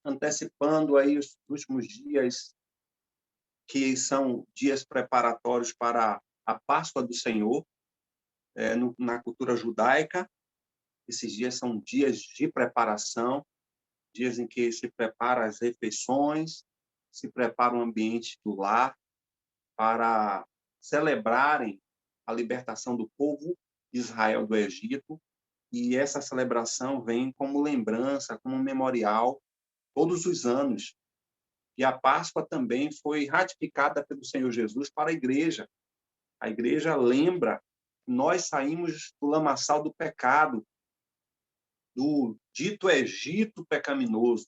antecipando aí os últimos dias, que são dias preparatórios para a Páscoa do Senhor, na cultura judaica. Esses dias são dias de preparação, dias em que se prepara as refeições, se prepara o ambiente do lar para celebrarem a libertação do povo de Israel do Egito. E essa celebração vem como lembrança, como memorial, todos os anos. E a Páscoa também foi ratificada pelo Senhor Jesus para a igreja. A igreja lembra que nós saímos do lamaçal do pecado, do dito Egito pecaminoso,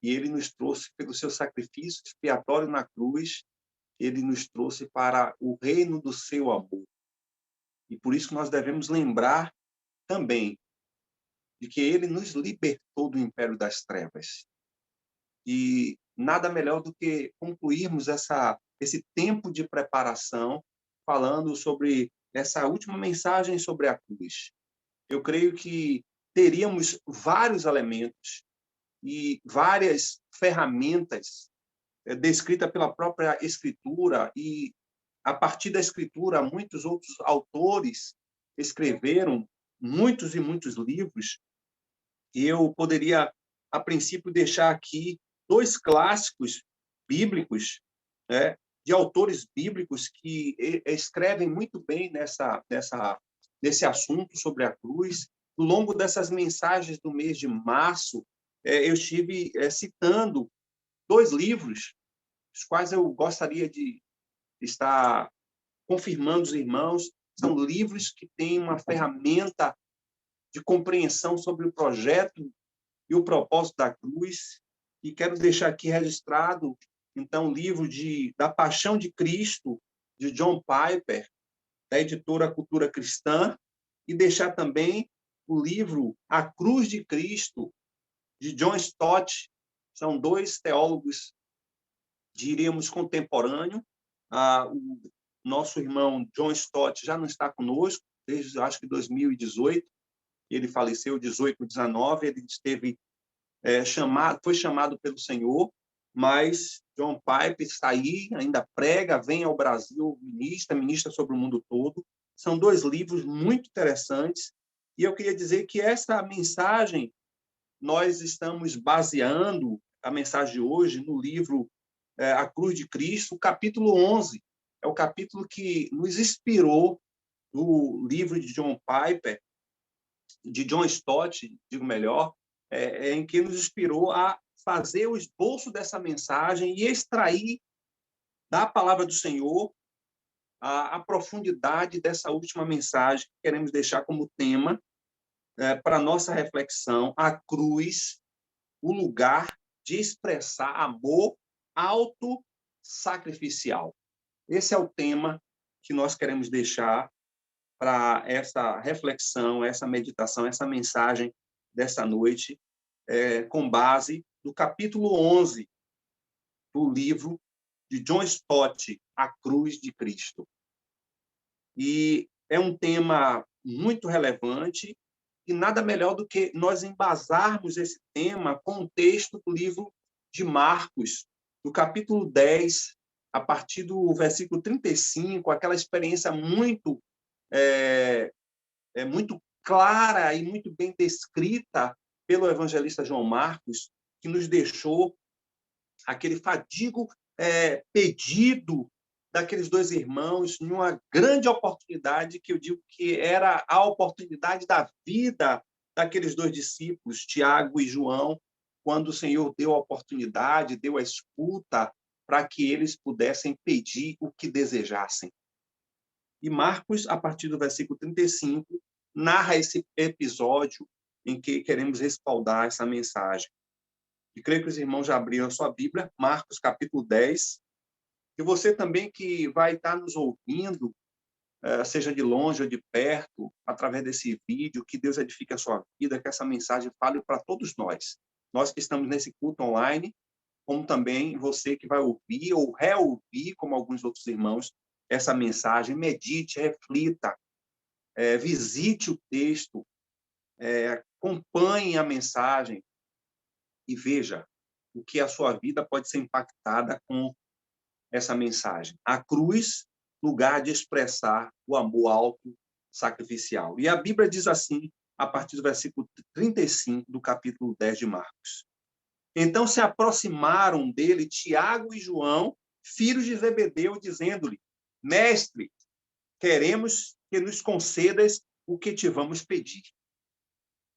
e ele nos trouxe, pelo seu sacrifício expiatório na cruz, ele nos trouxe para o reino do seu amor. E por isso nós devemos lembrar também de que ele nos libertou do império das trevas. E nada melhor do que concluirmos esse tempo de preparação falando sobre essa última mensagem sobre a cruz. Eu creio que teríamos vários elementos e várias ferramentas descritas pela própria Escritura, e a partir da Escritura muitos outros autores escreveram muitos e muitos livros, e eu poderia, a princípio, deixar aqui dois clássicos bíblicos, né, de autores bíblicos que escrevem muito bem nesse assunto sobre a cruz. Ao longo dessas mensagens do mês de março, eu estive citando dois livros, os quais eu gostaria de estar confirmando os irmãos. São livros que têm uma ferramenta de compreensão sobre o projeto e o propósito da cruz. E quero deixar aqui registrado, então, o livro da Paixão de Cristo, de John Piper, da editora Cultura Cristã, e deixar também o livro A Cruz de Cristo, de John Stott. São dois teólogos, diríamos, contemporâneos. O nosso irmão John Stott já não está conosco desde, acho que, 2018. Ele faleceu em 18, 19. Ele esteve foi chamado pelo Senhor, mas John Piper está aí, ainda prega, vem ao Brasil, ministra sobre o mundo todo. São dois livros muito interessantes, e eu queria dizer que essa mensagem, nós estamos baseando a mensagem de hoje no livro A Cruz de Cristo, o capítulo 11. É o capítulo que nos inspirou do livro de John Piper, de John Stott, digo melhor, em que nos inspirou a fazer o esboço dessa mensagem e extrair da palavra do Senhor a profundidade dessa última mensagem que queremos deixar como tema para a nossa reflexão: a cruz, o lugar de expressar amor autossacrificial. Esse é o tema que nós queremos deixar para essa reflexão, essa meditação, essa mensagem dessa noite, com base no capítulo 11 do livro de John Stott, A Cruz de Cristo. E é um tema muito relevante, e nada melhor do que nós embasarmos esse tema com o texto do livro de Marcos, no capítulo 10, a partir do versículo 35, aquela experiência muito muito clara e muito bem descrita pelo evangelista João Marcos, que nos deixou aquele fadigo pedido daqueles dois irmãos, numa grande oportunidade, que eu digo que era a oportunidade da vida daqueles dois discípulos, Tiago e João, quando o Senhor deu a oportunidade, deu a escuta para que eles pudessem pedir o que desejassem. E Marcos, a partir do versículo 35, narra esse episódio em que queremos respaldar essa mensagem. E creio que os irmãos já abriram a sua Bíblia, Marcos, capítulo 10. E você também que vai estar nos ouvindo, seja de longe ou de perto, através desse vídeo, que Deus edifique a sua vida, que essa mensagem fale para todos nós. Nós que estamos nesse culto online, como também você que vai ouvir ou reouvir, como alguns outros irmãos, essa mensagem. Medite, reflita, visite o texto, acompanhe a mensagem e veja o que a sua vida pode ser impactada com essa mensagem. A cruz, lugar de expressar o amor auto-sacrificial. E a Bíblia diz assim, a partir do versículo 35 do capítulo 10 de Marcos. Então se aproximaram dele Tiago e João, filhos de Zebedeu, dizendo-lhe: Mestre, queremos que nos concedas o que te vamos pedir.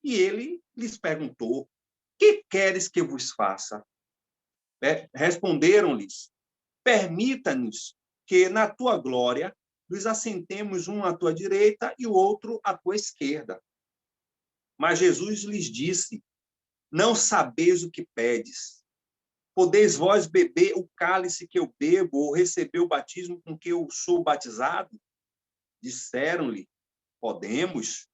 E ele lhes perguntou: que queres que vos faça? Responderam-lhes: permita-nos que na tua glória nos assentemos um à tua direita e o outro à tua esquerda. Mas Jesus lhes disse: não sabeis o que pedes. Podeis vós beber o cálice que eu bebo ou receber o batismo com que eu sou batizado? Disseram-lhe: podemos.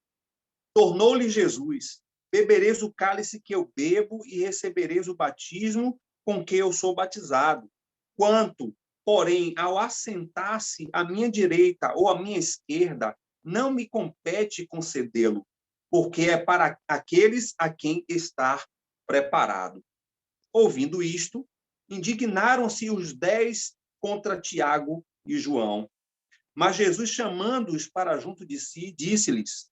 Tornou-lhe Jesus: bebereis o cálice que eu bebo e recebereis o batismo com que eu sou batizado. Quanto, porém, ao assentar-se à minha direita ou à minha esquerda, não me compete concedê-lo, porque é para aqueles a quem está preparado. Ouvindo isto, indignaram-se os 10 contra Tiago e João. Mas Jesus, chamando-os para junto de si, disse-lhes: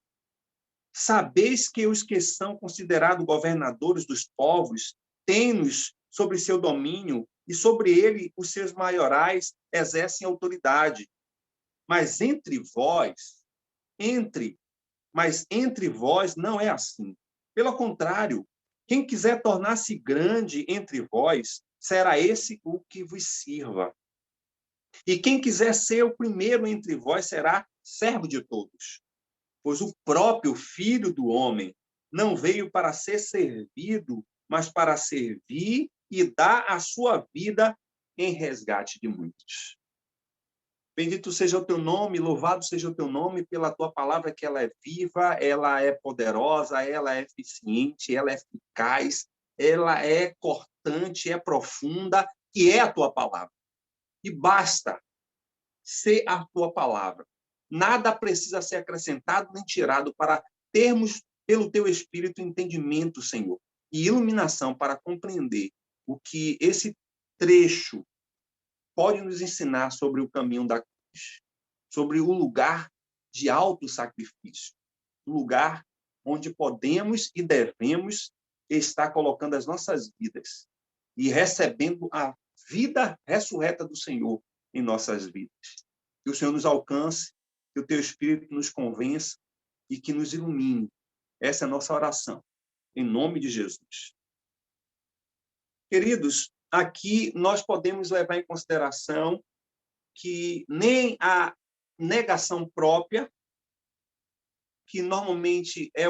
sabeis que os que são considerados governadores dos povos têm-nos sobre seu domínio, e sobre ele os seus maiorais exercem autoridade. Mas entre vós, entre vós não é assim. Pelo contrário, quem quiser tornar-se grande entre vós, será esse o que vos sirva. E quem quiser ser o primeiro entre vós será servo de todos. Pois o próprio Filho do Homem não veio para ser servido, mas para servir e dar a sua vida em resgate de muitos. Bendito seja o teu nome, louvado seja o teu nome pela tua palavra, que ela é viva, ela é poderosa, ela é eficiente, ela é eficaz, ela é cortante, é profunda, e é a tua palavra. E basta ser a tua palavra. Nada precisa ser acrescentado nem tirado para termos, pelo teu Espírito, entendimento, Senhor, e iluminação para compreender o que esse trecho pode nos ensinar sobre o caminho da cruz, sobre o lugar de alto sacrifício, o lugar onde podemos e devemos estar colocando as nossas vidas e recebendo a vida ressurreta do Senhor em nossas vidas. Que o Senhor nos alcance, que o teu Espírito nos convença e que nos ilumine. Essa é a nossa oração, em nome de Jesus. Queridos, aqui nós podemos levar em consideração que nem a negação própria, que normalmente é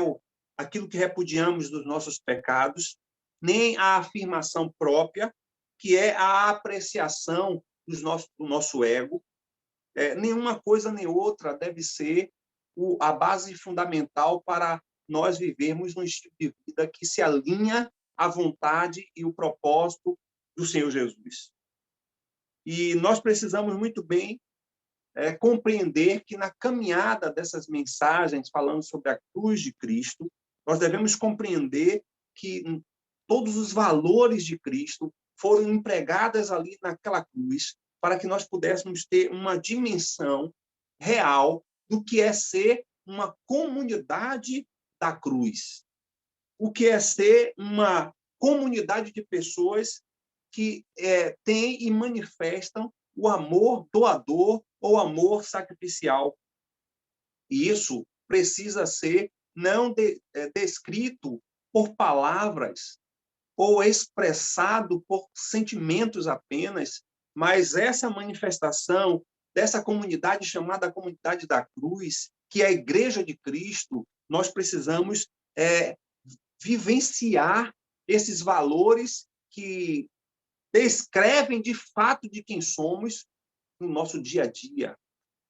aquilo que repudiamos dos nossos pecados, nem a afirmação própria, que é a apreciação do nosso ego. Nenhuma coisa nem outra deve ser a base fundamental para nós vivermos um estilo de vida que se alinha à vontade e o propósito do Senhor Jesus. E nós precisamos muito bem compreender que na caminhada dessas mensagens falando sobre a cruz de Cristo, nós devemos compreender que todos os valores de Cristo foram empregados ali naquela cruz para que nós pudéssemos ter uma dimensão real do que é ser uma comunidade da cruz, o que é ser uma comunidade de pessoas que têm e manifestam o amor doador ou amor sacrificial. E isso precisa ser não descrito por palavras ou expressado por sentimentos apenas, mas essa manifestação dessa comunidade chamada Comunidade da Cruz, que é a Igreja de Cristo, nós precisamos vivenciar esses valores que descrevem de fato de quem somos no nosso dia a dia,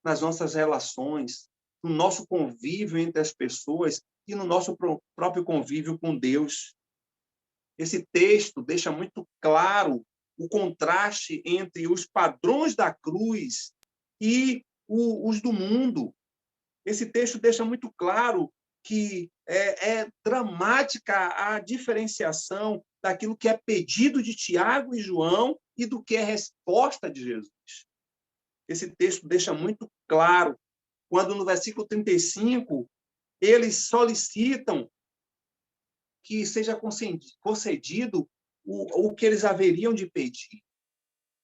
nas nossas relações, no nosso convívio entre as pessoas e no nosso próprio convívio com Deus. Esse texto deixa muito claro o contraste entre os padrões da cruz e os do mundo. Esse texto deixa muito claro que é dramática a diferenciação daquilo que é pedido de Tiago e João e do que é resposta de Jesus. Esse texto deixa muito claro, quando no versículo 35, eles solicitam que seja concedido o que eles haveriam de pedir.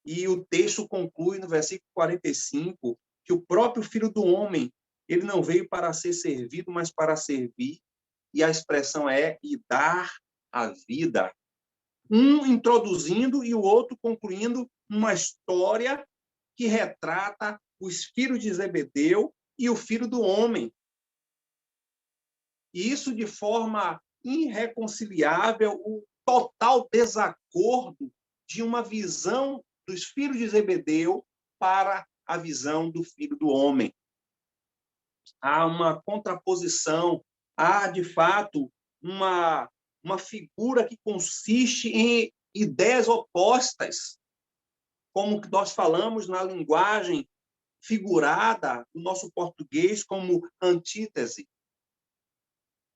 E o texto conclui no versículo 45 que o próprio Filho do Homem, ele não veio para ser servido, mas para servir. E a expressão é e dar a vida. Um introduzindo e o outro concluindo uma história que retrata os filhos de Zebedeu e o Filho do Homem. E isso de forma irreconciliável, o total desacordo de uma visão dos filhos de Zebedeu para a visão do Filho do Homem. Há uma contraposição, há, de fato, uma figura que consiste em ideias opostas, como que nós falamos na linguagem figurada do nosso português como antítese.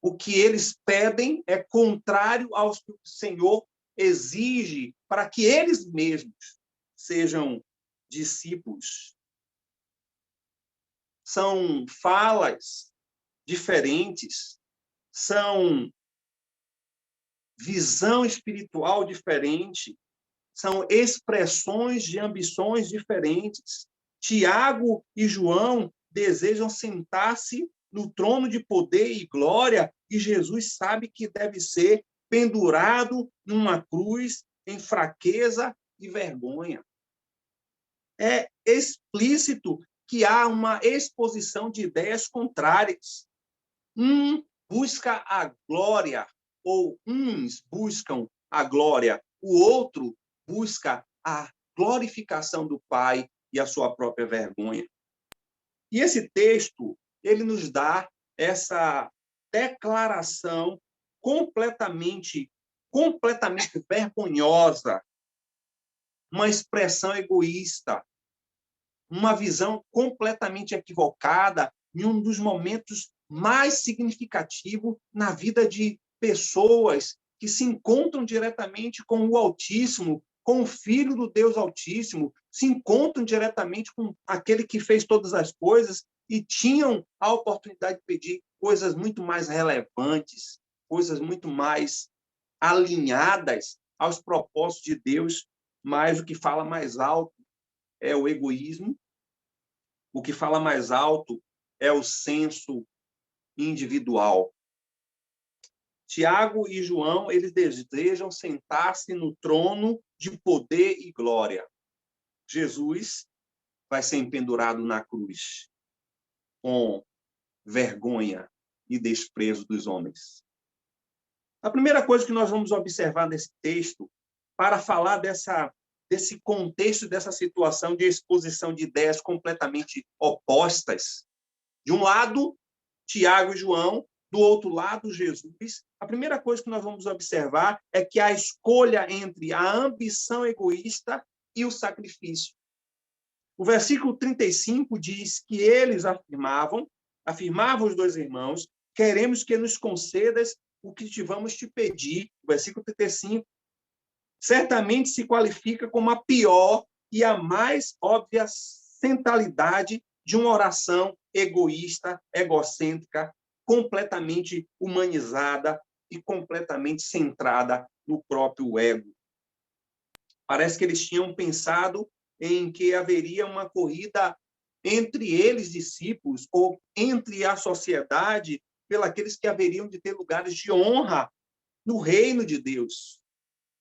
O que eles pedem é contrário ao que o Senhor exige para que eles mesmos sejam discípulos. São falas diferentes, são visão espiritual diferente, são expressões de ambições diferentes. Tiago e João desejam sentar-se no trono de poder e glória, e Jesus sabe que deve ser pendurado numa cruz em fraqueza e vergonha. É explícito que há uma exposição de ideias contrárias. Um busca a glória, ou uns buscam a glória, o outro busca a glorificação do Pai e a sua própria vergonha. E esse texto, ele nos dá essa declaração completamente vergonhosa, uma expressão egoísta, uma visão completamente equivocada em um dos momentos mais significativos na vida de pessoas que se encontram diretamente com o Altíssimo, com o Filho do Deus Altíssimo, se encontram diretamente com aquele que fez todas as coisas e tinham a oportunidade de pedir coisas muito mais relevantes, coisas muito mais alinhadas aos propósitos de Deus, mas o que fala mais alto é o egoísmo, o que fala mais alto é o senso individual. Tiago e João, eles desejam sentar-se no trono de poder e glória. Jesus vai ser empendurado na cruz com vergonha e desprezo dos homens. A primeira coisa que nós vamos observar nesse texto, para falar desse contexto, dessa situação de exposição de ideias completamente opostas. De um lado, Tiago e João, do outro lado, Jesus. A primeira coisa que nós vamos observar é que a escolha entre a ambição egoísta e o sacrifício. O versículo 35 diz que eles afirmavam os dois irmãos, queremos que nos concedas o que te vamos te pedir. O versículo 35 certamente se qualifica como a pior e a mais óbvia centralidade de uma oração egoísta, egocêntrica, completamente humanizada e completamente centrada no próprio ego. Parece que eles tinham pensado em que haveria uma corrida entre eles, discípulos, ou entre a sociedade, pelos que haveriam de ter lugares de honra no reino de Deus.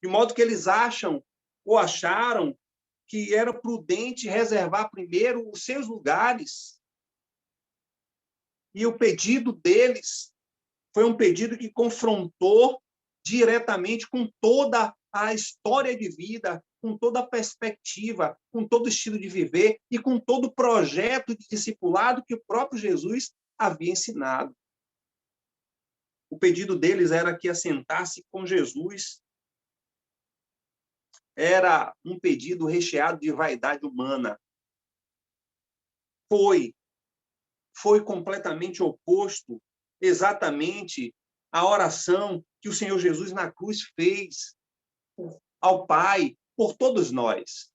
De modo que eles acham ou acharam que era prudente reservar primeiro os seus lugares. E o pedido deles foi um pedido que confrontou diretamente com toda a história de vida, com toda a perspectiva, com todo o estilo de viver e com todo o projeto de discipulado que o próprio Jesus havia ensinado. O pedido deles era que assentasse com Jesus. Era um pedido recheado de vaidade humana. Foi completamente oposto exatamente à oração que o Senhor Jesus na cruz fez. ao Pai por todos nós.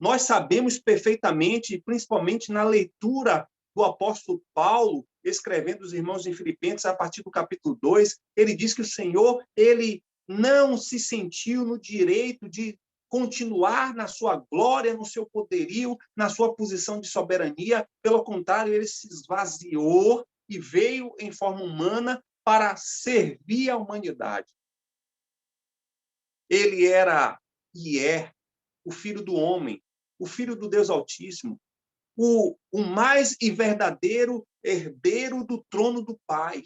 Nós sabemos perfeitamente, principalmente na leitura do apóstolo Paulo, escrevendo os irmãos em Filipenses, a partir do capítulo 2, ele diz que o Senhor, ele não se sentiu no direito de continuar na sua glória, no seu poderio, na sua posição de soberania. Pelo contrário, ele se esvaziou e veio em forma humana para servir a humanidade. Ele era e é o Filho do Homem, o Filho do Deus Altíssimo, o mais e verdadeiro herdeiro do trono do Pai.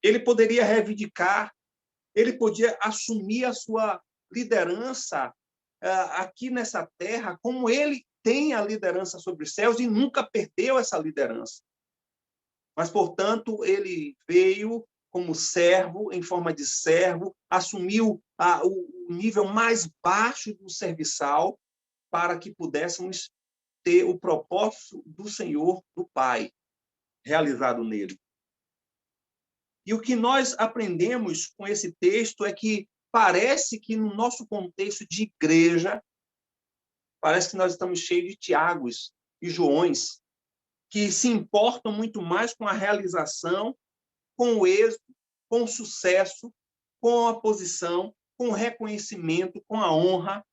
Ele poderia reivindicar, ele podia assumir a sua liderança aqui nessa terra, como ele tem a liderança sobre os céus e nunca perdeu essa liderança. Mas, portanto, ele veio como servo, em forma de servo, assumiu o nível mais baixo do serviçal para que pudéssemos ter o propósito do Senhor, do Pai, realizado nele. E o que nós aprendemos com esse texto é que parece que no nosso contexto de igreja, parece que nós estamos cheios de Tiagos e Joões, que se importam muito mais com a realização, com o êxito, com o sucesso, com a posição, com o reconhecimento, com a honra,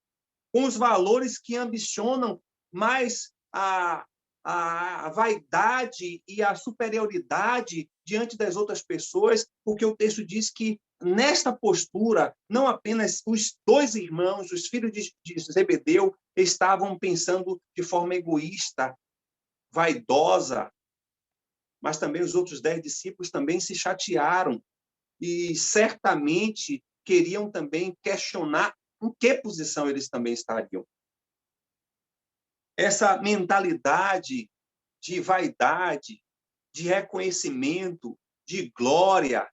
com os valores que ambicionam mais a vaidade e a superioridade diante das outras pessoas, porque o texto diz que, nesta postura, não apenas os dois irmãos, os filhos de Zebedeu, estavam pensando de forma egoísta, vaidosa, mas também os outros 10 discípulos também se chatearam e certamente queriam também questionar em que posição eles também estariam. Essa mentalidade de vaidade, de reconhecimento, de glória,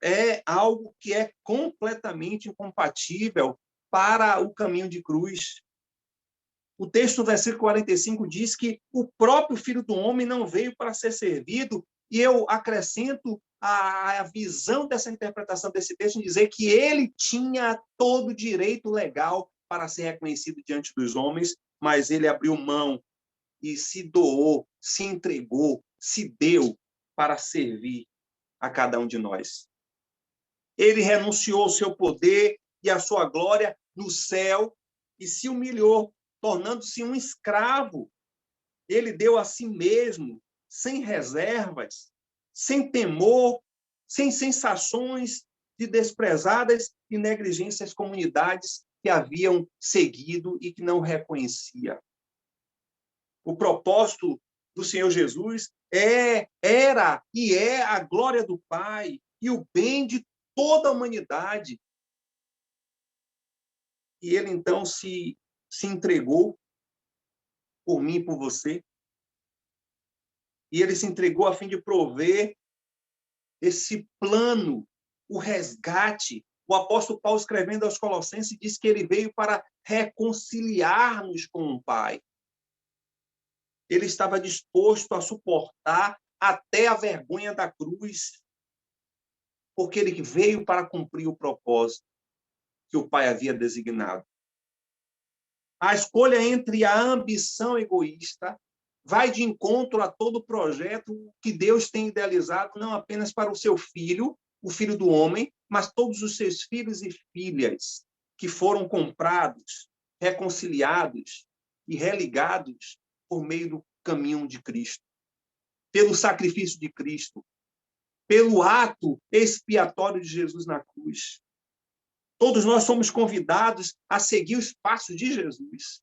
é algo que é completamente incompatível para o caminho de cruz. O texto no versículo 45 diz que o próprio Filho do Homem não veio para ser servido, e eu acrescento a visão dessa interpretação desse texto em dizer que ele tinha todo o direito legal para ser reconhecido diante dos homens, mas ele abriu mão e se doou, se entregou, se deu para servir a cada um de nós. Ele renunciou ao seu poder e à sua glória no céu e se humilhou, tornando-se um escravo. Ele deu a si mesmo, sem reservas, sem temor, sem sensações de desprezadas e negligências comunidades que haviam seguido e que não reconhecia. O propósito do Senhor Jesus era e é a glória do Pai e o bem de toda a humanidade. E ele, então, se entregou por mim e por você. E ele se entregou a fim de prover esse plano, o resgate. O apóstolo Paulo, escrevendo aos Colossenses, diz que ele veio para reconciliar-nos com o Pai. Ele estava disposto a suportar até a vergonha da cruz, porque ele veio para cumprir o propósito que o Pai havia designado. A escolha entre a ambição egoísta vai de encontro a todo o projeto que Deus tem idealizado, não apenas para o seu filho, o filho do homem, mas todos os seus filhos e filhas que foram comprados, reconciliados e religados por meio do caminho de Cristo, pelo sacrifício de Cristo, pelo ato expiatório de Jesus na cruz. Todos nós somos convidados a seguir os passos de Jesus.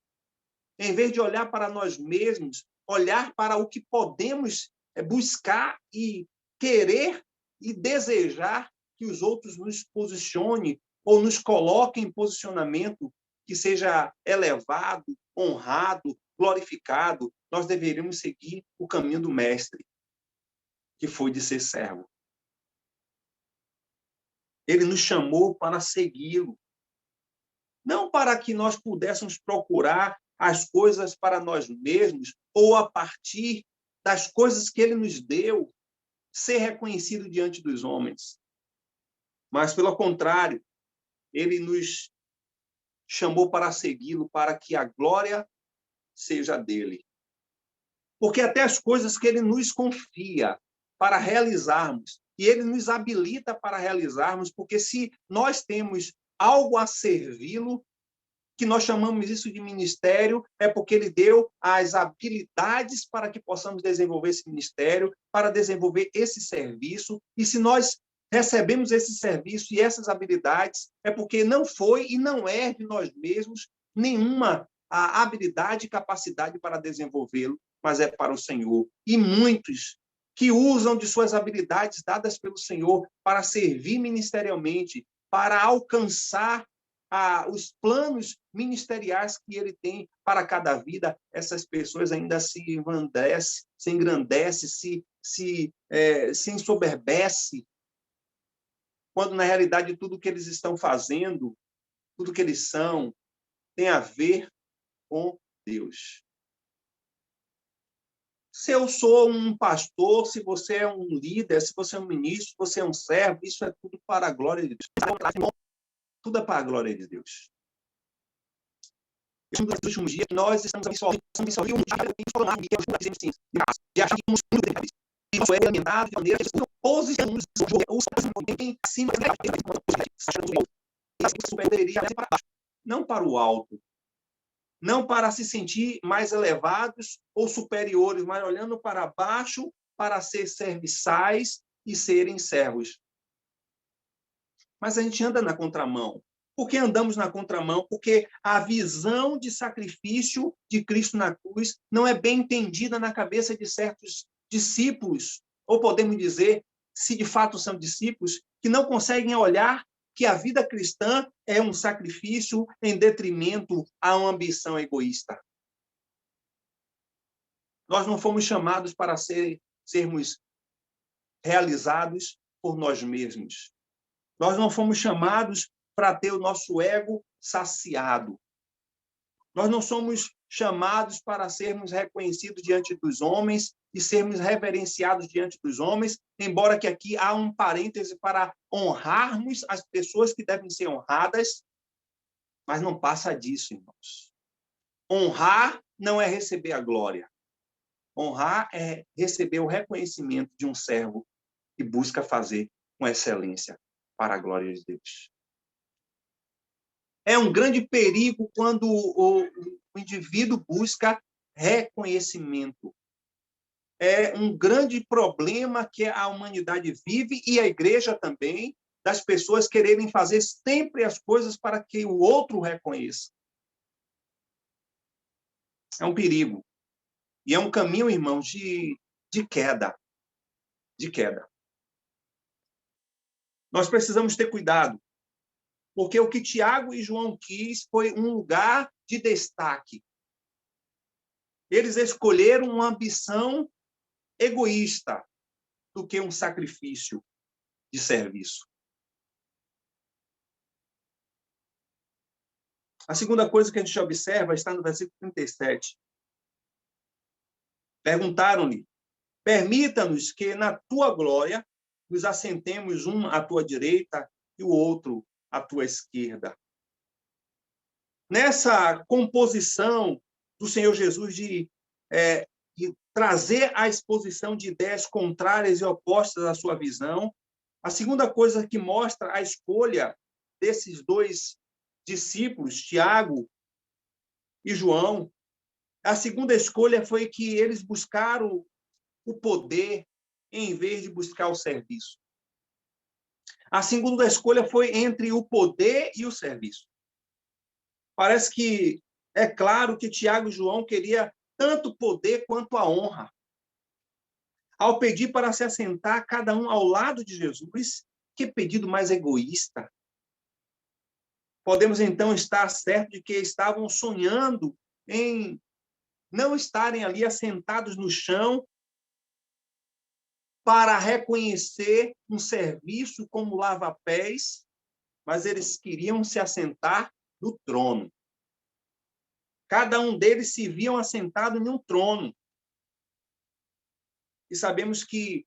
Em vez de olhar para nós mesmos, olhar para o que podemos buscar e querer e desejar que os outros nos posicionem ou nos coloquem em posicionamento que seja elevado, honrado, glorificado. Nós deveríamos seguir o caminho do Mestre, que foi de ser servo. Ele nos chamou para segui-lo, não para que nós pudéssemos procurar as coisas para nós mesmos ou a partir das coisas que ele nos deu, ser reconhecido diante dos homens. Mas, pelo contrário, ele nos chamou para segui-lo, para que a glória seja dele. Porque até as coisas que ele nos confia para realizarmos, e ele nos habilita para realizarmos, porque se nós temos algo a servi-lo, que nós chamamos isso de ministério, é porque ele deu as habilidades para que possamos desenvolver esse ministério, para desenvolver esse serviço, e se nós recebemos esse serviço e essas habilidades, é porque não foi e não é de nós mesmos nenhuma a habilidade e capacidade para desenvolvê-lo, mas é para o Senhor. E muitos que usam de suas habilidades dadas pelo Senhor para servir ministerialmente, para alcançar os planos ministeriais que ele tem para cada vida, essas pessoas ainda se engrandecem, se ensoberbecem, quando na realidade tudo que eles estão fazendo, tudo que eles são, tem a ver com Deus. Se eu sou um pastor, se você é um líder, se você é um ministro, se você é um servo, isso é tudo para a glória de Deus. Tudo é para a glória de Deus. Nos últimos dias, nós estamos absorvendo um dia de informar que de achar que somos muito grandes. E isso é alimentado de maneira que posicionamos em cima para baixo, não para o alto. Não para se sentir mais elevados ou superiores, mas olhando para baixo para ser serviçais e serem servos. Mas a gente anda na contramão. Por que andamos na contramão? Porque a visão de sacrifício de Cristo na cruz não é bem entendida na cabeça de certos discípulos, ou podemos dizer, se de fato são discípulos, que não conseguem olhar que a vida cristã é um sacrifício em detrimento a uma ambição egoísta. Nós não fomos chamados para sermos realizados por nós mesmos. Nós não fomos chamados para ter o nosso ego saciado. Nós não somos chamados para sermos reconhecidos diante dos homens e sermos reverenciados diante dos homens, embora que aqui há um parêntese para honrarmos as pessoas que devem ser honradas, mas não passa disso, irmãos. Honrar não é receber a glória. Honrar é receber o reconhecimento de um servo que busca fazer com excelência para a glória de Deus. É um grande perigo quando o indivíduo busca reconhecimento. É um grande problema que a humanidade vive, e a igreja também, das pessoas quererem fazer sempre as coisas para que o outro reconheça. É um perigo. E é um caminho, irmãos, de queda. De queda. Nós precisamos ter cuidado, porque o que Tiago e João quis foi um lugar de destaque. Eles escolheram uma ambição egoísta do que um sacrifício de serviço. A segunda coisa que a gente observa está no versículo 37. Perguntaram-lhe: permita-nos que na tua glória nos assentemos um à tua direita e o outro à tua esquerda. Nessa composição do Senhor Jesus de trazer a exposição de ideias contrárias e opostas à sua visão, a segunda coisa que mostra a escolha desses dois discípulos, Tiago e João, a segunda escolha foi que eles buscaram o poder em vez de buscar o serviço. A segunda escolha foi entre o poder e o serviço. Parece que é claro que Tiago e João queriam tanto poder quanto a honra. Ao pedir para se assentar cada um ao lado de Jesus, que pedido mais egoísta. Podemos então estar certos de que estavam sonhando em não estarem ali assentados no chão para reconhecer um serviço como lava-pés, mas eles queriam se assentar no trono. Cada um deles se viam assentado em um trono. E sabemos que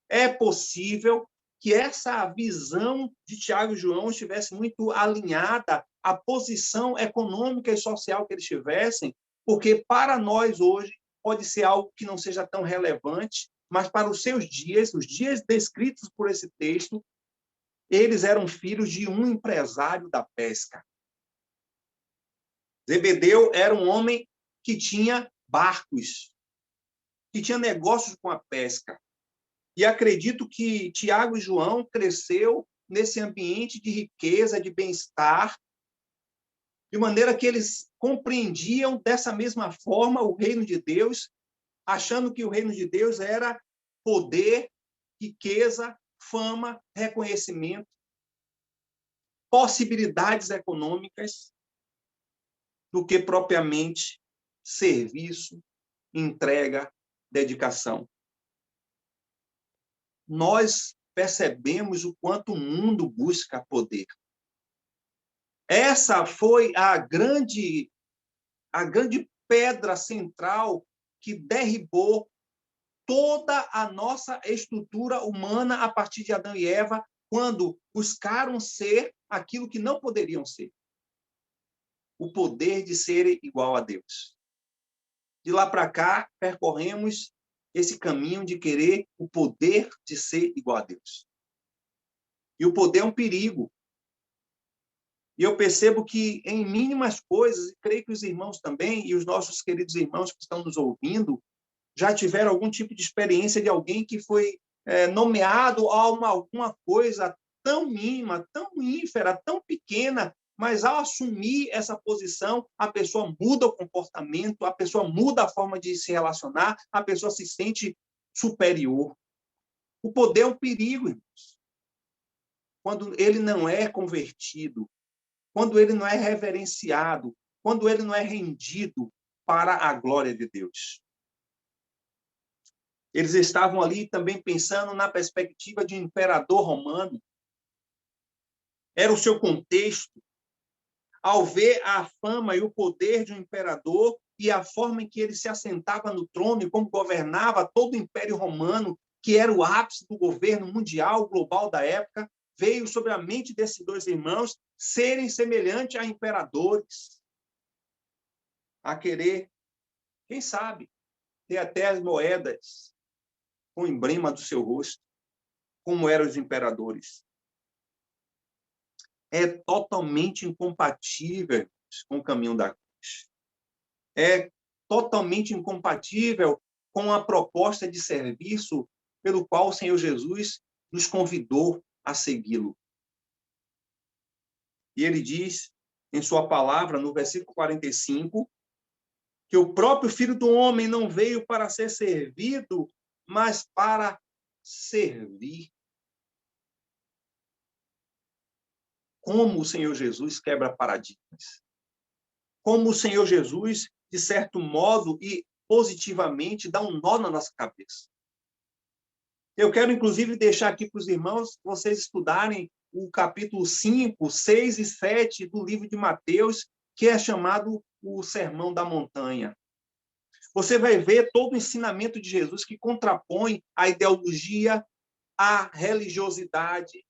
é possível que essa visão de Tiago e João estivesse muito alinhada à posição econômica e social que eles tivessem, porque para nós hoje pode ser algo que não seja tão relevante, mas para os seus dias, os dias descritos por esse texto, eles eram filhos de um empresário da pesca. Zebedeu era um homem que tinha barcos, que tinha negócios com a pesca. E acredito que Tiago e João cresceu nesse ambiente de riqueza, de bem-estar, de maneira que eles compreendiam dessa mesma forma o reino de Deus, achando que o reino de Deus era poder, riqueza, fama, reconhecimento, possibilidades econômicas, do que propriamente serviço, entrega, dedicação. Nós percebemos o quanto o mundo busca poder. Essa foi a grande pedra central que derribou toda a nossa estrutura humana a partir de Adão e Eva, quando buscaram ser aquilo que não poderiam ser. O poder de ser igual a Deus. De lá para cá, percorremos esse caminho de querer o poder de ser igual a Deus. E o poder é um perigo. E eu percebo que em mínimas coisas, e creio que os irmãos também, e os nossos queridos irmãos que estão nos ouvindo, já tiveram algum tipo de experiência de alguém que foi nomeado a alguma coisa tão mínima, tão ínfera, tão pequena, mas ao assumir essa posição, a pessoa muda o comportamento, a pessoa muda a forma de se relacionar, a pessoa se sente superior. O poder é um perigo, irmãos. Quando ele não é convertido, quando ele não é reverenciado, quando ele não é rendido para a glória de Deus. Eles estavam ali também pensando na perspectiva de um imperador romano. Era o seu contexto. Ao ver a fama e o poder de um imperador e a forma em que ele se assentava no trono e como governava todo o Império Romano, que era o ápice do governo mundial, global da época, veio sobre a mente desses dois irmãos serem semelhantes a imperadores, a querer, quem sabe, ter até as moedas com o emblema do seu rosto, como eram os imperadores. É totalmente incompatível com o caminho da cruz. É totalmente incompatível com a proposta de serviço pelo qual o Senhor Jesus nos convidou a segui-lo. E ele diz, em sua palavra, no versículo 45, que o próprio Filho do Homem não veio para ser servido, mas para servir. Como o Senhor Jesus quebra paradigmas. Como o Senhor Jesus, de certo modo e positivamente, dá um nó na nossa cabeça. Eu quero, inclusive, deixar aqui para os irmãos vocês estudarem o capítulo 5, 6 e 7 do livro de Mateus, que é chamado o Sermão da Montanha. Você vai ver todo o ensinamento de Jesus que contrapõe a ideologia, a religiosidade,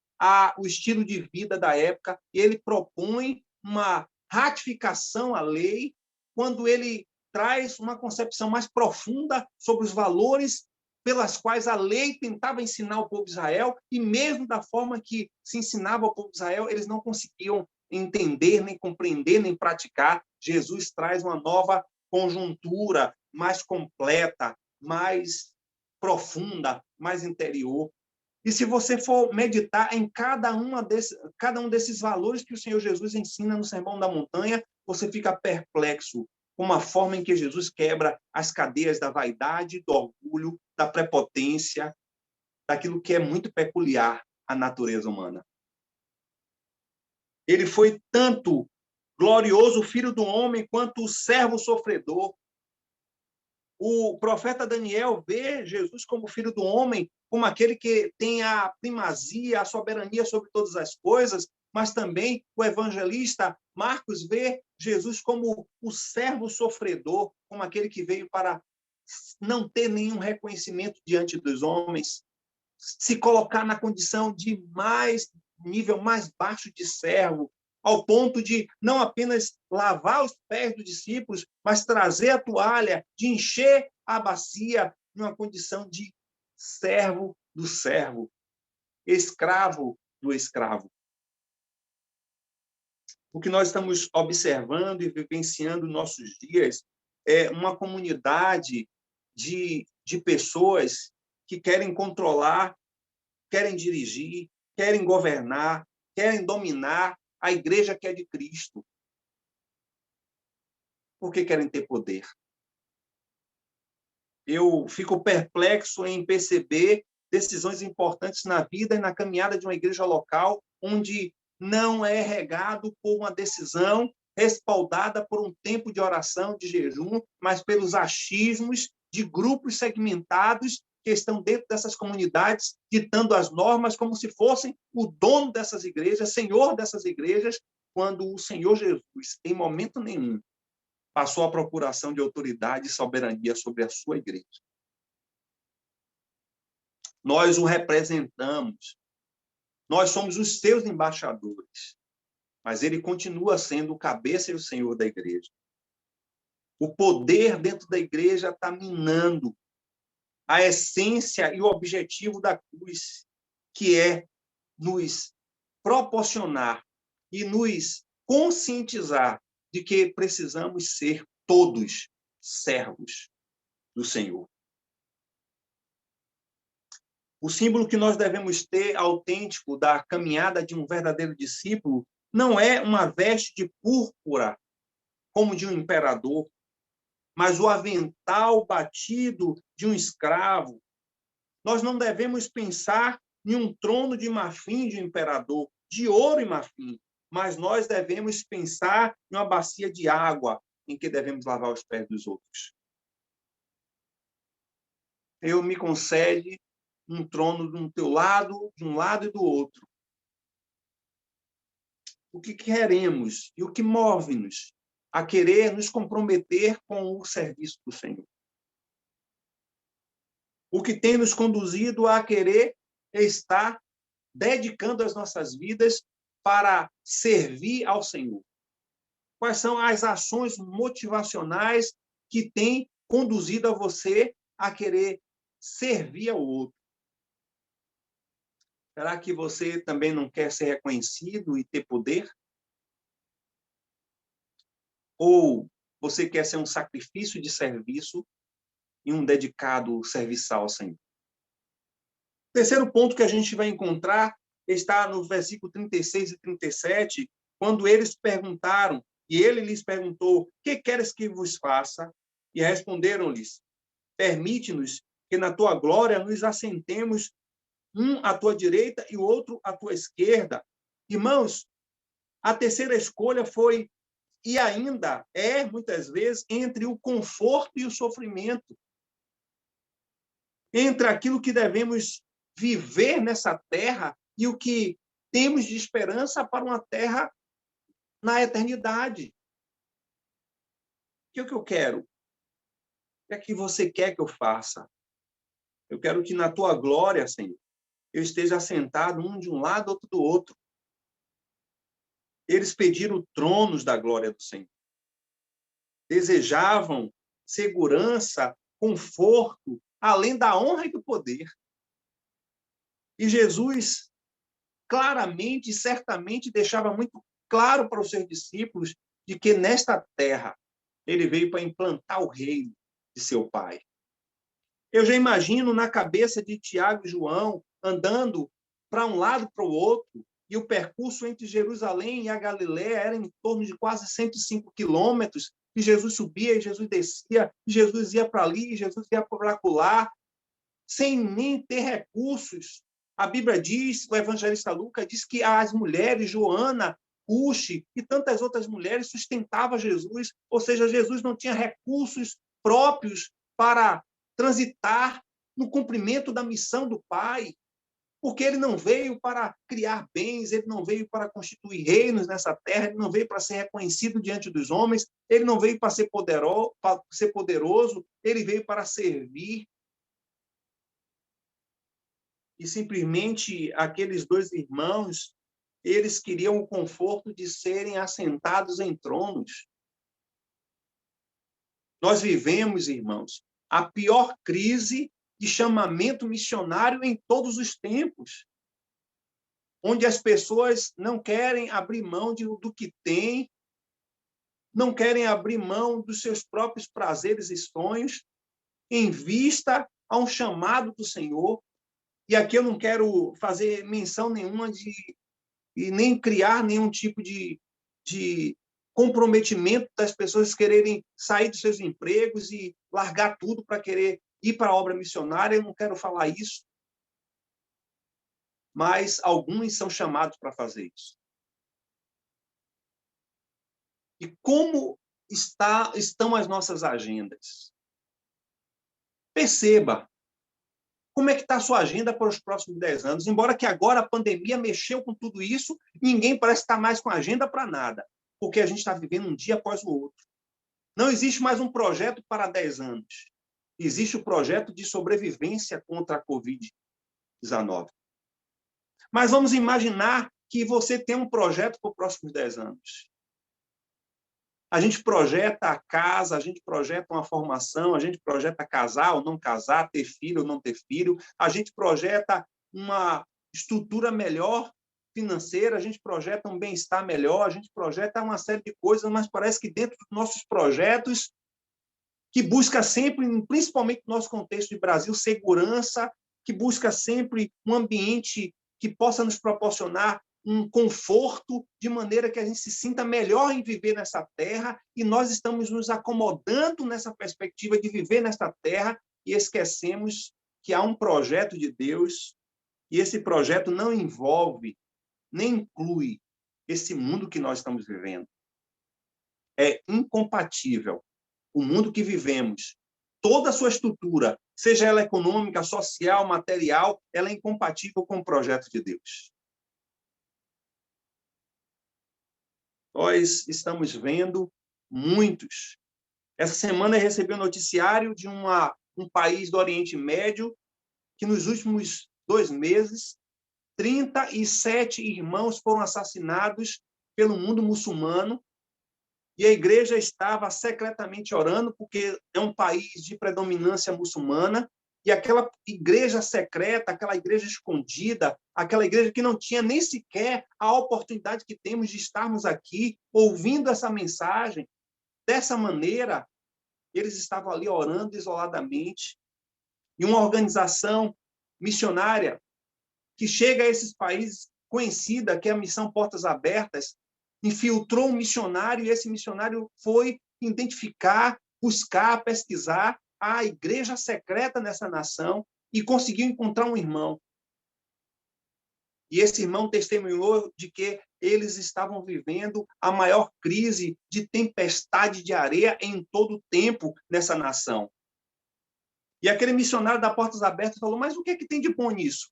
o estilo de vida da época. E ele propõe uma ratificação à lei quando ele traz uma concepção mais profunda sobre os valores pelas quais a lei tentava ensinar o povo de Israel, e mesmo da forma que se ensinava ao povo de Israel, eles não conseguiam entender, nem compreender, nem praticar. Jesus traz uma nova conjuntura mais completa, mais profunda, mais interior. E se você for meditar em cada um desses valores que o Senhor Jesus ensina no Sermão da Montanha, você fica perplexo com a forma em que Jesus quebra as cadeias da vaidade, do orgulho, da prepotência, daquilo que é muito peculiar à natureza humana. Ele foi tanto glorioso filho do homem quanto o servo sofredor. O profeta Daniel vê Jesus como filho do homem, como aquele que tem a primazia, a soberania sobre todas as coisas, mas também o evangelista Marcos vê Jesus como o servo sofredor, como aquele que veio para não ter nenhum reconhecimento diante dos homens. se colocar na condição de nível mais baixo de servo, ao ponto de não apenas lavar os pés dos discípulos, mas trazer a toalha, de encher a bacia, numa condição de servo do servo, escravo do escravo. O que nós estamos observando e vivenciando nos nossos dias é uma comunidade de pessoas que querem controlar, querem dirigir, querem governar, querem dominar a igreja que é de Cristo. Porque querem ter poder. Eu fico perplexo em perceber decisões importantes na vida e na caminhada de uma igreja local, onde não é regado por uma decisão respaldada por um tempo de oração, de jejum, mas pelos achismos de grupos segmentados que estão dentro dessas comunidades, ditando as normas como se fossem o dono dessas igrejas, senhor dessas igrejas, quando o Senhor Jesus, em momento nenhum, passou a procuração de autoridade e soberania sobre a sua igreja. Nós o representamos. Nós somos os seus embaixadores. Mas ele continua sendo o cabeça e o senhor da igreja. O poder dentro da igreja está minando a essência e o objetivo da cruz, que é nos proporcionar e nos conscientizar de que precisamos ser todos servos do Senhor. O símbolo que nós devemos ter autêntico da caminhada de um verdadeiro discípulo não é uma veste de púrpura, como de um imperador, mas o avental batido de um escravo. Nós não devemos pensar em um trono de marfim de um imperador, de ouro e marfim, mas nós devemos pensar em uma bacia de água em que devemos lavar os pés dos outros. Eu me concede um trono do teu lado, de um lado e do outro. O que queremos e o que move-nos a querer nos comprometer com o serviço do Senhor? O que tem nos conduzido a querer estar dedicando as nossas vidas para servir ao Senhor? Quais são as ações motivacionais que têm conduzido a você a querer servir ao outro? Será que você também não quer ser reconhecido e ter poder? Ou você quer ser um sacrifício de serviço e um dedicado serviçal ao Senhor? O terceiro ponto que a gente vai encontrar está no versículo 36 e 37, quando eles perguntaram, e ele lhes perguntou: que queres que vos faça? E responderam-lhes: permite-nos que na tua glória nos assentemos, um à tua direita e o outro à tua esquerda. Irmãos, a terceira escolha foi, e ainda é, muitas vezes, entre o conforto e o sofrimento. Entre aquilo que devemos viver nessa terra e o que temos de esperança para uma terra na eternidade. O que eu quero? O que é que você quer que eu faça? Eu quero que na tua glória, Senhor, eu esteja sentado um de um lado, outro do outro. Eles pediram tronos da glória do Senhor. Desejavam segurança, conforto, além da honra e do poder. E Jesus claramente e certamente deixava muito claro para os seus discípulos de que nesta terra ele veio para implantar o reino de seu Pai. Eu já imagino na cabeça de Tiago e João andando para um lado para o outro, e o percurso entre Jerusalém e a Galiléia era em torno de quase 105 quilômetros, e Jesus subia e Jesus descia, e Jesus ia para ali, e Jesus ia para lá, sem nem ter recursos. A Bíblia diz, o evangelista Lucas diz que as mulheres, Joana, Cuxi e tantas outras mulheres sustentavam Jesus, ou seja, Jesus não tinha recursos próprios para transitar no cumprimento da missão do Pai, porque ele não veio para criar bens, ele não veio para constituir reinos nessa terra, ele não veio para ser reconhecido diante dos homens, ele não veio para ser poderoso, ele veio para servir. e simplesmente aqueles dois irmãos, eles queriam o conforto de serem assentados em tronos. Nós vivemos, irmãos, a pior crise de chamamento missionário em todos os tempos, onde as pessoas não querem abrir mão do que têm, não querem abrir mão dos seus próprios prazeres e sonhos, em vista a um chamado do Senhor. E aqui eu não quero fazer menção nenhuma e nem criar nenhum tipo de comprometimento das pessoas quererem sair dos seus empregos e largar tudo para querer ir para a obra missionária. Eu não quero falar isso, mas alguns são chamados para fazer isso. E como estão as nossas agendas? Perceba como é que está a sua agenda para os próximos 10 anos. Embora que agora a pandemia mexeu com tudo isso, ninguém parece estar mais com agenda para nada, porque a gente está vivendo um dia após o outro. Não existe mais um projeto para 10 anos. Existe o projeto de sobrevivência contra a Covid-19. Mas vamos imaginar que você tem um projeto para os próximos 10 anos. A gente projeta a casa, a gente projeta uma formação, a gente projeta casar ou não casar, ter filho ou não ter filho, a gente projeta uma estrutura melhor financeira, a gente projeta um bem-estar melhor, a gente projeta uma série de coisas, mas parece que dentro dos nossos projetos, que busca sempre, principalmente no nosso contexto de Brasil, segurança, que busca sempre um ambiente que possa nos proporcionar um conforto, de maneira que a gente se sinta melhor em viver nessa terra, e nós estamos nos acomodando nessa perspectiva de viver nessa terra e esquecemos que há um projeto de Deus, e esse projeto não envolve, nem inclui esse mundo que nós estamos vivendo. É incompatível. O mundo que vivemos, toda a sua estrutura, seja ela econômica, social, material, ela é incompatível com o projeto de Deus. Nós estamos vendo muitos. Essa semana eu recebi um noticiário de um país do Oriente Médio que nos últimos 2 meses, 37 irmãos foram assassinados pelo mundo muçulmano, e a igreja estava secretamente orando, porque é um país de predominância muçulmana, e aquela igreja secreta, aquela igreja escondida, aquela igreja que não tinha nem sequer a oportunidade que temos de estarmos aqui ouvindo essa mensagem, dessa maneira, eles estavam ali orando isoladamente. E uma organização missionária que chega a esses países, conhecida, que é a Missão Portas Abertas, infiltrou um missionário, e esse missionário foi identificar, buscar, pesquisar a igreja secreta nessa nação e conseguiu encontrar um irmão. E esse irmão testemunhou de que eles estavam vivendo a maior crise de tempestade de areia em todo o tempo nessa nação. E aquele missionário da Portas Abertas falou, mas o que é que tem de bom nisso?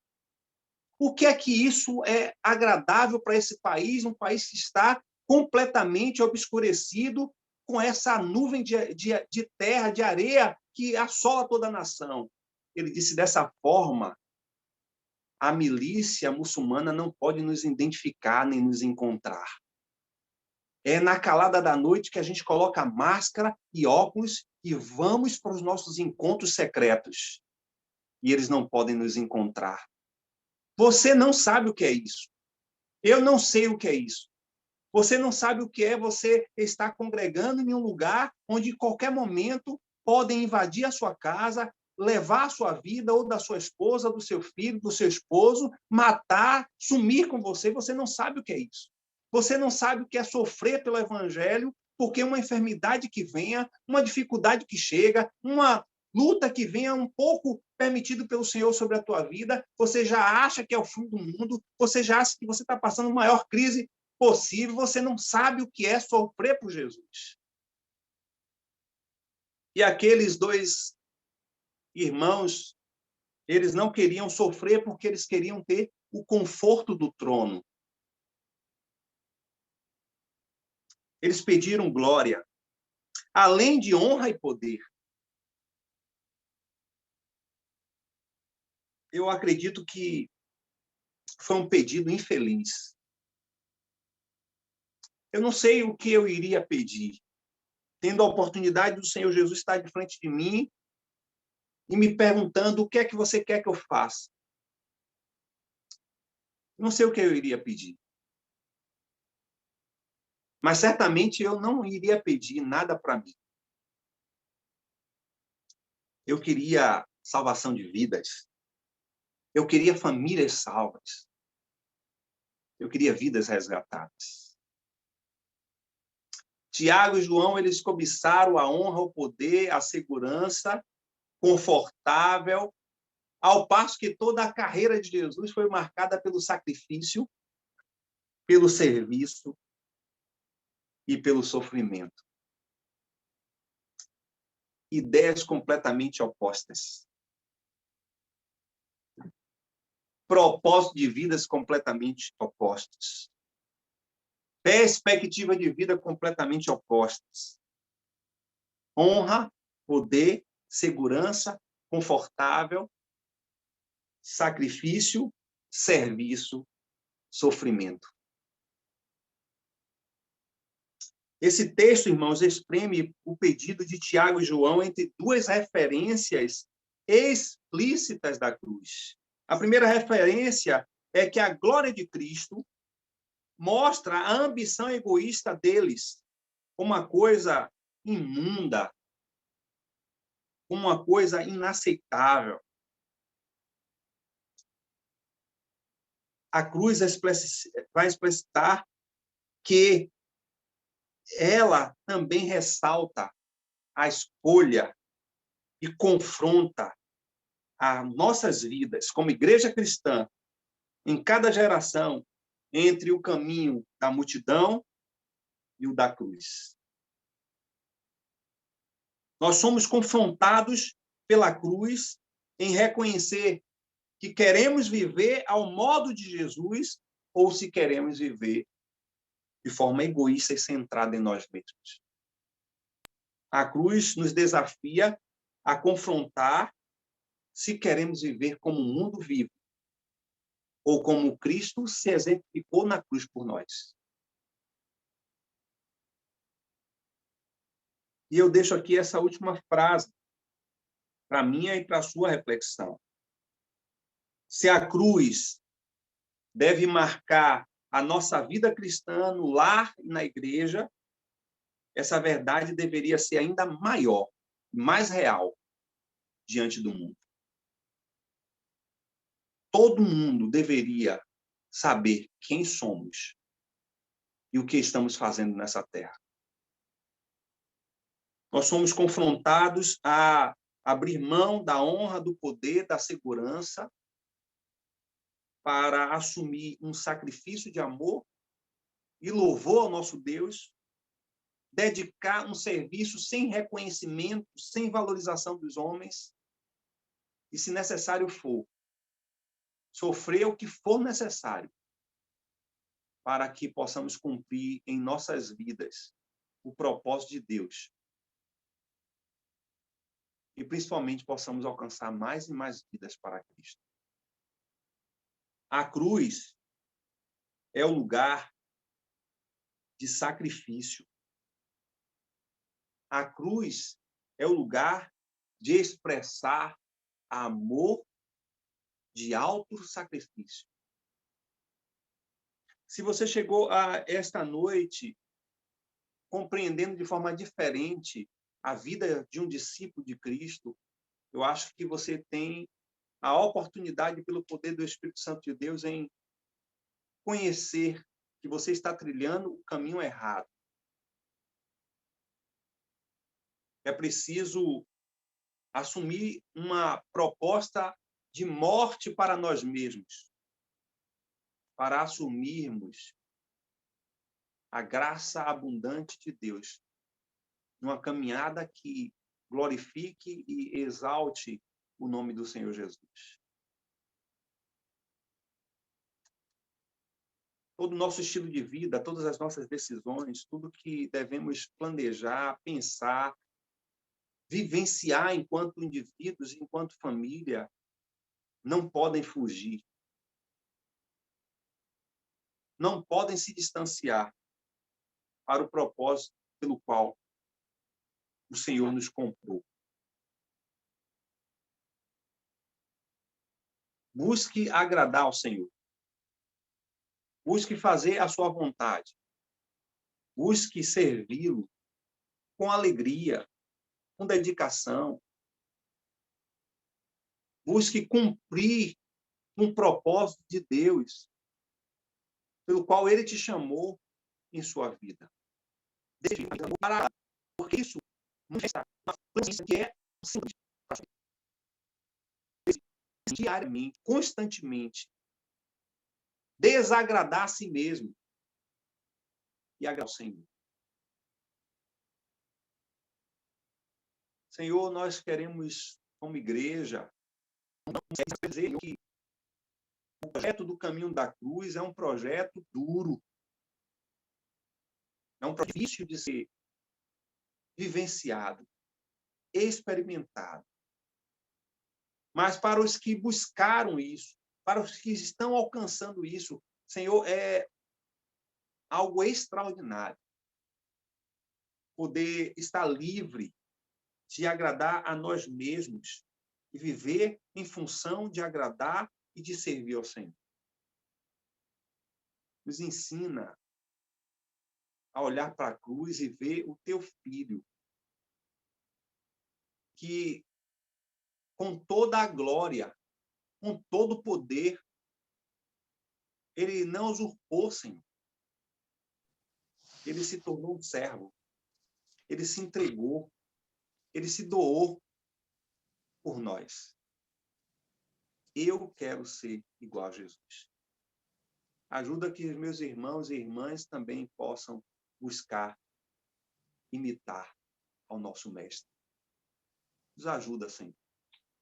O que é que isso é agradável para esse país, um país que está completamente obscurecido com essa nuvem de terra, de areia, que assola toda a nação? Ele disse, dessa forma, a milícia muçulmana não pode nos identificar nem nos encontrar. É na calada da noite que a gente coloca máscara e óculos e vamos para os nossos encontros secretos. E eles não podem nos encontrar. Você não sabe o que é isso. Eu não sei o que é isso. Você não sabe o que é você estar congregando em um lugar onde, em qualquer momento, podem invadir a sua casa, levar a sua vida, ou da sua esposa, do seu filho, do seu esposo, matar, sumir com você. Você não sabe o que é isso. Você não sabe o que é sofrer pelo evangelho, porque uma enfermidade que venha, uma dificuldade que chega, uma luta que venha um pouco permitido pelo Senhor sobre a tua vida, você já acha que é o fim do mundo, você já acha que você está passando a maior crise possível, você não sabe o que é sofrer por Jesus. E aqueles 2 irmãos, eles não queriam sofrer porque eles queriam ter o conforto do trono. Eles pediram glória, além de honra e poder. eu acredito que foi um pedido infeliz. Eu não sei o que eu iria pedir, tendo a oportunidade do Senhor Jesus estar de frente de mim e me perguntando o que é que você quer que eu faça. Não sei o que eu iria pedir. Mas certamente eu não iria pedir nada para mim. Eu queria salvação de vidas. Eu queria famílias salvas. Eu queria vidas resgatadas. Tiago e João, eles cobiçaram a honra, o poder, a segurança, confortável, ao passo que toda a carreira de Jesus foi marcada pelo sacrifício, pelo serviço e pelo sofrimento. Ideias completamente opostas. Propósito de vidas completamente opostos. Perspectiva de vida completamente opostas. Honra, poder, segurança, confortável, sacrifício, serviço, sofrimento. Esse texto, irmãos, exprime o pedido de Tiago e João entre duas referências explícitas da cruz. A primeira referência é que a glória de Cristo mostra a ambição egoísta deles como uma coisa imunda, como uma coisa inaceitável. A cruz vai explicitar que ela também ressalta a escolha e confronta as nossas vidas como igreja cristã em cada geração entre o caminho da multidão e o da cruz. Nós somos confrontados pela cruz em reconhecer que queremos viver ao modo de Jesus ou se queremos viver de forma egoísta e centrada em nós mesmos. A cruz nos desafia a confrontar se queremos viver como o mundo vive ou como Cristo se exemplificou na cruz por nós. E eu deixo aqui essa última frase para minha e para a sua reflexão. Se a cruz deve marcar a nossa vida cristã no lar e na igreja, essa verdade deveria ser ainda maior, mais real diante do mundo. Todo mundo deveria saber quem somos e o que estamos fazendo nessa terra. Nós somos confrontados a abrir mão da honra, do poder, da segurança para assumir um sacrifício de amor e louvor ao nosso Deus, dedicar um serviço sem reconhecimento, sem valorização dos homens, e, se necessário for, sofrer o que for necessário para que possamos cumprir em nossas vidas o propósito de Deus e, principalmente, possamos alcançar mais e mais vidas para Cristo. A cruz é o lugar de sacrifício. A cruz é o lugar de expressar amor de alto sacrifício. Se você chegou a esta noite compreendendo de forma diferente a vida de um discípulo de Cristo, eu acho que você tem a oportunidade, pelo poder do Espírito Santo de Deus, em conhecer que você está trilhando o caminho errado. É preciso assumir uma proposta de morte para nós mesmos, para assumirmos a graça abundante de Deus, numa caminhada que glorifique e exalte o nome do Senhor Jesus. Todo o nosso estilo de vida, todas as nossas decisões, tudo que devemos planejar, pensar, vivenciar enquanto indivíduos, enquanto família, não podem fugir, não podem se distanciar para o propósito pelo qual o Senhor nos comprou. Busque agradar ao Senhor. Busque fazer a sua vontade. Busque servi-lo com alegria, com dedicação. Busque cumprir um propósito de Deus, pelo qual Ele te chamou em sua vida. Porque isso não está uma coisa que é diariamente, constantemente, desagradar a si mesmo e agradar ao Senhor. Senhor, nós queremos, como igreja, dizer que o projeto do Caminho da Cruz é um projeto duro, é um projeto difícil de ser vivenciado, experimentado. Mas para os que buscaram isso, para os que estão alcançando isso, Senhor, é algo extraordinário. Poder estar livre de agradar a nós mesmos e viver em função de agradar e de servir ao Senhor. Nos ensina a olhar para a cruz e ver o teu filho, que com toda a glória, com todo o poder, ele não usurpou, Senhor. Ele se tornou um servo. Ele se entregou. Ele se doou por nós. Eu quero ser igual a Jesus. Ajuda que meus irmãos e irmãs também possam buscar imitar ao nosso Mestre. Nos ajuda, Senhor.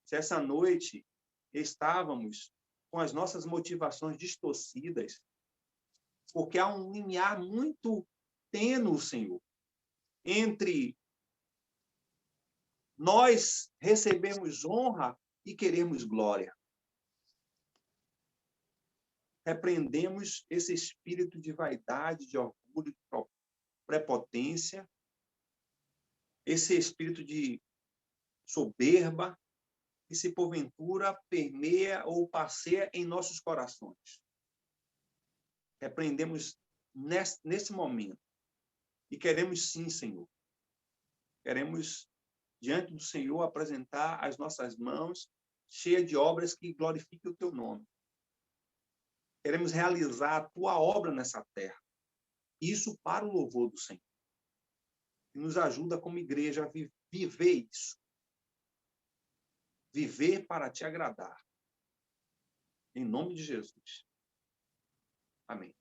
Se essa noite estávamos com as nossas motivações distorcidas, porque há um limiar muito tênue, Senhor, entre nós recebemos honra e queremos glória. Repreendemos esse espírito de vaidade, de orgulho, de prepotência, esse espírito de soberba, que se porventura permeia ou passeia em nossos corações. Repreendemos nesse momento. E queremos sim, Senhor. Queremos, diante do Senhor, apresentar as nossas mãos cheias de obras que glorifiquem o teu nome. Queremos realizar a tua obra nessa terra. Isso para o louvor do Senhor. E nos ajuda como igreja a viver isso. Viver para te agradar. Em nome de Jesus. Amém.